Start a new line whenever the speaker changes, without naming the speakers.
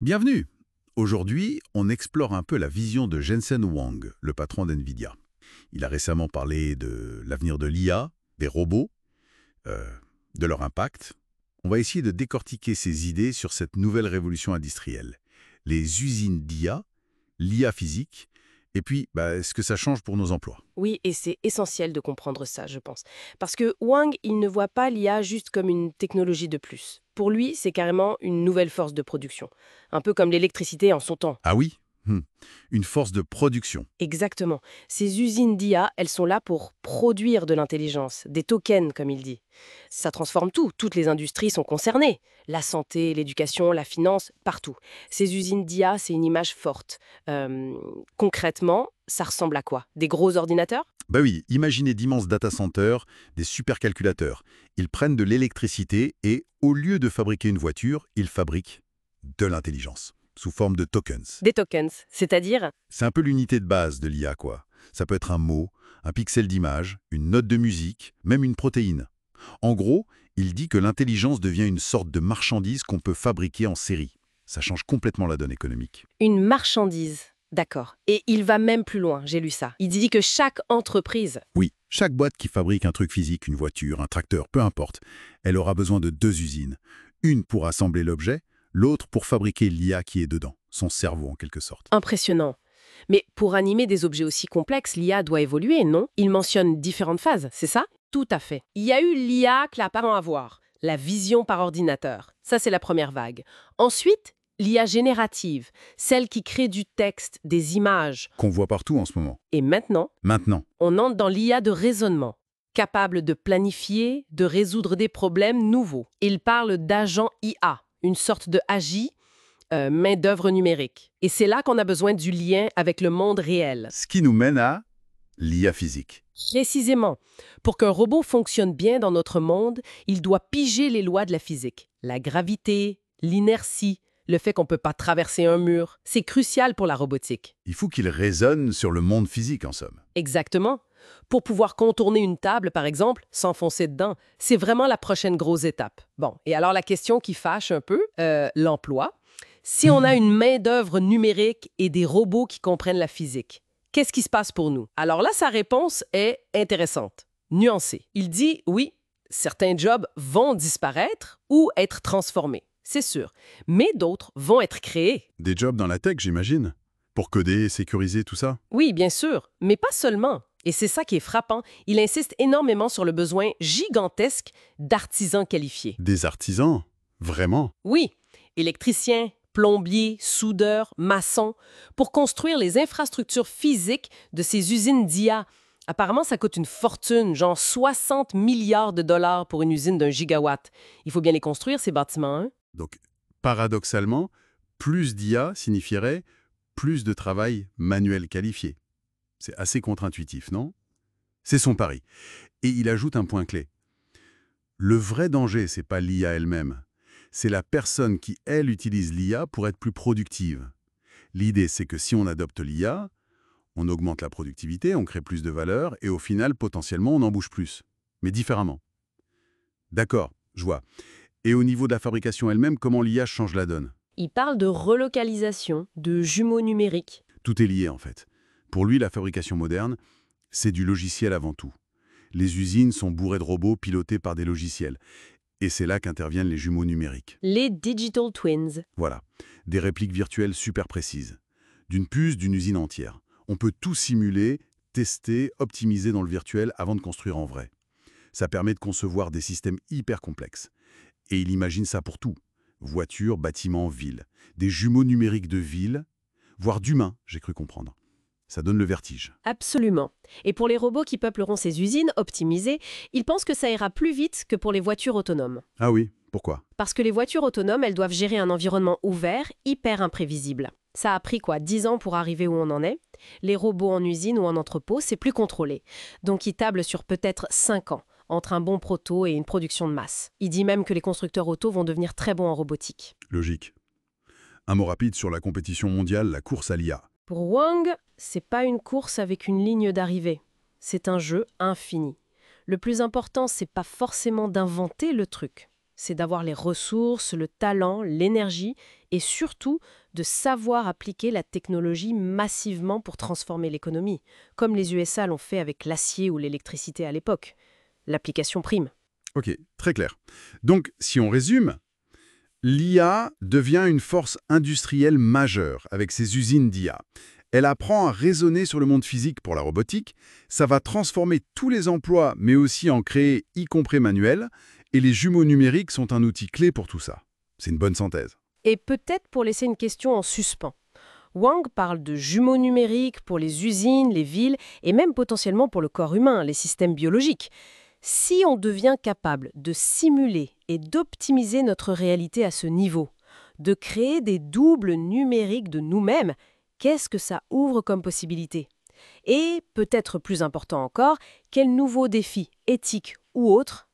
Bienvenue! Aujourd'hui, on explore un peu la vision de Jensen Huang, le patron d'NVIDIA. Il a récemment parlé de l'avenir de l'IA, des robots, euh, de leur impact. On va essayer de décortiquer ses idées sur cette nouvelle révolution industrielle. Les usines d'IA, l'IA physique, et puis ce que ça change pour nos emplois.
Oui, et c'est essentiel de comprendre ça, je pense. Parce que Wang, il ne voit pas l'IA juste comme une technologie de plus. Pour lui, c'est carrément une nouvelle force de production. Un peu comme l'électricité en son temps.
Ah oui? Une force de production.
Exactement. Ces usines d'IA, elles sont là pour produire de l'intelligence, des tokens, comme il dit. Ça transforme tout. Toutes les industries sont concernées. La santé, l'éducation, la finance, partout. Ces usines d'IA, c'est une image forte. Concrètement, ça ressemble à quoi? Des gros ordinateurs?
Bah oui, imaginez d'immenses data centers, des supercalculateurs. Ils prennent de l'électricité et, au lieu de fabriquer une voiture, ils fabriquent de l'intelligence, sous forme de tokens.
Des tokens, c'est-à-dire.
C'est un peu l'unité de base de l'IA, quoi. Ça peut être un mot, un pixel d'image, une note de musique, même une protéine. En gros, il dit que l'intelligence devient une sorte de marchandise qu'on peut fabriquer en série. Ça change complètement la donne économique.
Une marchandise. D'accord. Et il va même plus loin, j'ai lu ça. Il dit que chaque entreprise.
Oui, chaque boîte qui fabrique un truc physique, une voiture, un tracteur, peu importe, elle aura besoin de deux usines. Une pour assembler l'objet, l'autre pour fabriquer l'IA qui est dedans, son cerveau en quelque sorte.
Impressionnant. Mais pour animer des objets aussi complexes, l'IA doit évoluer, non? Il mentionne différentes phases, c'est ça? Tout à fait. Il y a eu l'IA que l'apparent avoir, la vision par ordinateur. Ça, c'est la première vague. Ensuite, l'IA générative, celle qui crée du texte, des images.
Qu'on voit partout en ce moment.
Et maintenant,
Maintenant,
on entre dans l'IA de raisonnement, capable de planifier, de résoudre des problèmes nouveaux. Il parle d'agent IA, une sorte de AGI, main-d'œuvre numérique. Et c'est là qu'on a besoin du lien avec le monde réel.
ce qui nous mène à l'IA physique.
Précisément, pour qu'un robot fonctionne bien dans notre monde, il doit piger les lois de la physique. La gravité, l'inertie, le fait qu'on ne peut pas traverser un mur, c'est crucial pour la robotique.
Il faut qu'il résonne sur le monde physique en somme.
Exactement. Pour pouvoir contourner une table, par exemple, sans foncer dedans, c'est vraiment la prochaine grosse étape. Bon, et alors la question qui fâche un peu, l'emploi. Si on a une main-d'œuvre numérique et des robots qui comprennent la physique, qu'est-ce qui se passe pour nous? Alors là, sa réponse est intéressante, nuancée. Il dit, oui, certains jobs vont disparaître ou être transformés, c'est sûr, mais d'autres vont être créés.
Des jobs dans la tech, j'imagine. Pour coder, sécuriser, tout ça.
Oui, bien sûr, mais pas seulement. Et c'est ça qui est frappant. Il insiste énormément sur le besoin gigantesque d'artisans qualifiés.
Des artisans. Vraiment.
Oui, électriciens, plombiers, soudeurs, maçons, pour construire les infrastructures physiques de ces usines d'IA. Apparemment, ça coûte une fortune, genre 60 milliards de dollars pour une usine d'un gigawatt. Il faut bien les construire, ces bâtiments, hein?
Donc, paradoxalement, plus d'IA signifierait plus de travail manuel qualifié. C'est assez contre-intuitif, non? C'est son pari. Et il ajoute un point clé. Le vrai danger, c'est pas l'IA elle-même. C'est la personne qui, elle, utilise l'IA pour être plus productive. L'idée, c'est que si on adopte l'IA, on augmente la productivité, on crée plus de valeur, et au final, potentiellement, on embauche plus. Mais différemment. D'accord, je vois. Et au niveau de la fabrication elle-même, comment l'IA change la donne?
Il parle de relocalisation, de jumeaux numériques.
Tout est lié, en fait. Pour lui, la fabrication moderne, c'est du logiciel avant tout. Les usines sont bourrées de robots pilotés par des logiciels. Et c'est là qu'interviennent les jumeaux numériques.
Les digital twins.
Voilà, des répliques virtuelles super précises. D'une puce, d'une usine entière. On peut tout simuler, tester, optimiser dans le virtuel avant de construire en vrai. Ça permet de concevoir des systèmes hyper complexes. Et il imagine ça pour tout. Voitures, bâtiments, villes. Des jumeaux numériques de villes, voire d'humains, j'ai cru comprendre. Ça donne le vertige.
Absolument. Et pour les robots qui peupleront ces usines optimisées, il pense que ça ira plus vite que pour les voitures autonomes.
Ah oui, pourquoi?
Parce que les voitures autonomes, elles doivent gérer un environnement ouvert, hyper imprévisible. Ça a pris 10 ans pour arriver où on en est. Les robots en usine ou en entrepôt, c'est plus contrôlé. Donc ils tablent sur peut-être 5 ans, entre un bon proto et une production de masse. Il dit même que les constructeurs auto vont devenir très bons en robotique.
Logique. Un mot rapide sur la compétition mondiale, la course à l'IA.
Pour Wang, c'est pas une course avec une ligne d'arrivée. C'est un jeu infini. Le plus important, c'est pas forcément d'inventer le truc. c'est d'avoir les ressources, le talent, l'énergie et surtout de savoir appliquer la technologie massivement pour transformer l'économie, comme les USA l'ont fait avec l'acier ou l'électricité à l'époque. L'application prime.
Ok, très clair. Donc, si on résume, l'IA devient une force industrielle majeure avec ses usines d'IA. Elle apprend à raisonner sur le monde physique pour la robotique, ça va transformer tous les emplois, mais aussi en créer, y compris manuels, et les jumeaux numériques sont un outil clé pour tout ça. C'est une bonne synthèse.
Et peut-être pour laisser une question en suspens. Wang parle de jumeaux numériques pour les usines, les villes et même potentiellement pour le corps humain, les systèmes biologiques. Si on devient capable de simuler et d'optimiser notre réalité à ce niveau, de créer des doubles numériques de nous-mêmes, qu'est-ce que ça ouvre comme possibilité? Et, peut-être plus important encore, quels nouveaux défis, éthiques ou autres,